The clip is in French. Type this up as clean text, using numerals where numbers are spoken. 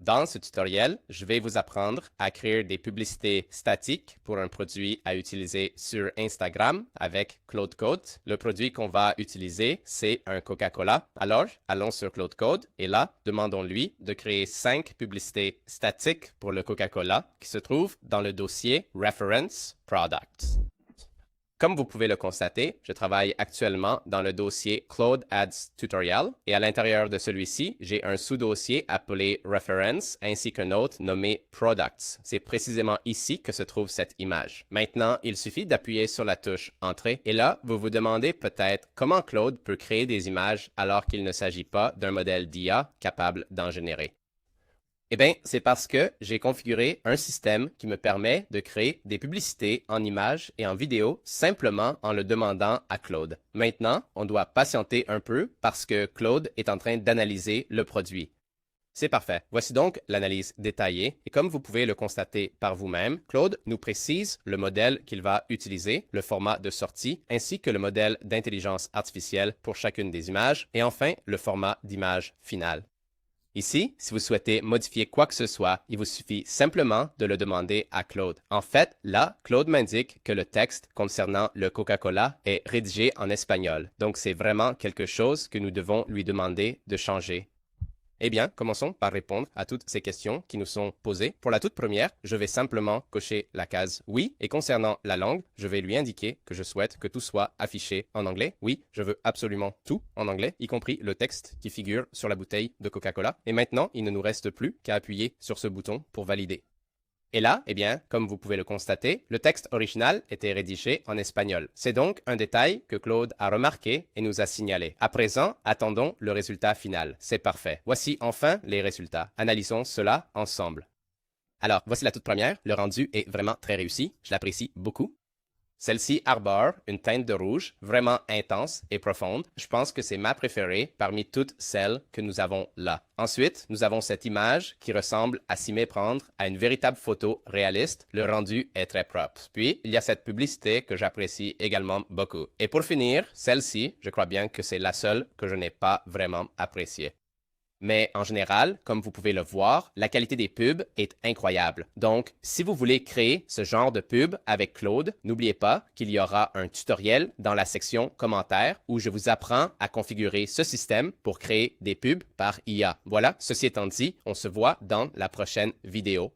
Dans ce tutoriel, je vais vous apprendre à créer des publicités statiques pour un produit à utiliser sur Instagram avec Claude Code. Le produit qu'on va utiliser, c'est un Coca-Cola. Alors, allons sur Claude Code et là, demandons-lui de créer 5 publicités statiques pour le Coca-Cola qui se trouvent dans le dossier Reference Products. Comme vous pouvez le constater, je travaille actuellement dans le dossier Claude Ads Tutorial et à l'intérieur de celui-ci, j'ai un sous-dossier appelé Reference ainsi qu'un autre nommé Products. C'est précisément ici que se trouve cette image. Maintenant, il suffit d'appuyer sur la touche Entrée et là, vous vous demandez peut-être comment Claude peut créer des images alors qu'il ne s'agit pas d'un modèle d'IA capable d'en générer. Eh bien, c'est parce que j'ai configuré un système qui me permet de créer des publicités en images et en vidéo simplement en le demandant à Claude. Maintenant, on doit patienter un peu parce que Claude est en train d'analyser le produit. C'est parfait. Voici donc l'analyse détaillée et comme vous pouvez le constater par vous-même, Claude nous précise le modèle qu'il va utiliser, le format de sortie, ainsi que le modèle d'intelligence artificielle pour chacune des images et enfin le format d'image finale. Ici, si vous souhaitez modifier quoi que ce soit, il vous suffit simplement de le demander à Claude. En fait, là, Claude m'indique que le texte concernant le Coca-Cola est rédigé en espagnol. Donc, c'est vraiment quelque chose que nous devons lui demander de changer. Eh bien, commençons par répondre à toutes ces questions qui nous sont posées. Pour la toute première, je vais simplement cocher la case « Oui » et concernant la langue, je vais lui indiquer que je souhaite que tout soit affiché en anglais. Oui, je veux absolument tout en anglais, y compris le texte qui figure sur la bouteille de Coca-Cola. Et maintenant, il ne nous reste plus qu'à appuyer sur ce bouton pour valider. Et là, eh bien, comme vous pouvez le constater, le texte original était rédigé en espagnol. C'est donc un détail que Claude a remarqué et nous a signalé. À présent, attendons le résultat final. C'est parfait. Voici enfin les résultats. Analysons cela ensemble. Alors, voici la toute première. Le rendu est vraiment très réussi. Je l'apprécie beaucoup. Celle-ci arbore une teinte de rouge vraiment intense et profonde. Je pense que c'est ma préférée parmi toutes celles que nous avons là. Ensuite, nous avons cette image qui ressemble à s'y méprendre à une véritable photo réaliste. Le rendu est très propre. Puis, il y a cette publicité que j'apprécie également beaucoup. Et pour finir, celle-ci, je crois bien que c'est la seule que je n'ai pas vraiment appréciée. Mais en général, comme vous pouvez le voir, la qualité des pubs est incroyable. Donc, si vous voulez créer ce genre de pub avec Claude, n'oubliez pas qu'il y aura un tutoriel dans la section commentaires où je vous apprends à configurer ce système pour créer des pubs par IA. Voilà, ceci étant dit, on se voit dans la prochaine vidéo.